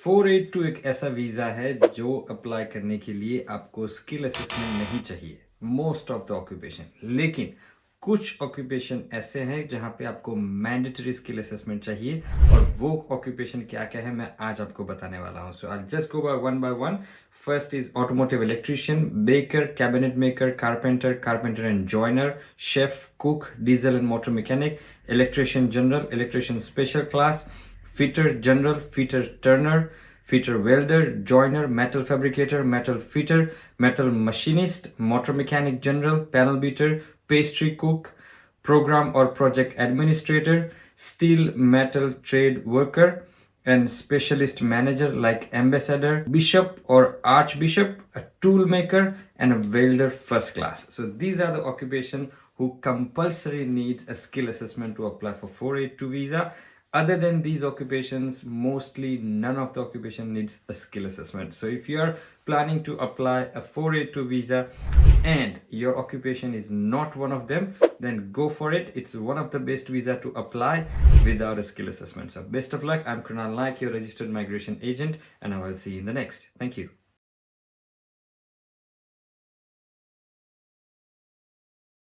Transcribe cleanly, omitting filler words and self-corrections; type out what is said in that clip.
482 एक ऐसा वीज़ा है जो अप्लाई करने के लिए आपको स्किल असेसमेंट नहीं चाहिए मोस्ट ऑफ द ऑक्यूपेशन, लेकिन कुछ ऑक्यूपेशन ऐसे हैं जहां पे आपको मैंडेटरी स्किल असेसमेंट चाहिए और वो ऑक्यूपेशन क्या क्या है मैं आज आपको बताने वाला हूं. So I just go by one. First is automotive electrician, baker, cabinet maker, carpenter and joiner, chef, cook, diesel and motor mechanic, electrician general, electrician special class, fitter general, fitter turner, fitter welder, joiner, metal fabricator, metal fitter, metal machinist, motor mechanic general, panel beater, pastry cook, program or project administrator, steel metal trade worker, and specialist manager like ambassador, bishop or archbishop, a tool maker, and a welder first class. So these are the occupation who compulsory needs a skill assessment to apply for 482 visa. Other than these occupations, mostly none of the occupation needs a skill assessment. So if you are planning to apply a 482 visa and your occupation is not one of them, then go for it. It's one of the best visa to apply without a skill assessment. So best of luck. I'm Krunal Naik, your registered migration agent, and I will see you in the next. Thank you.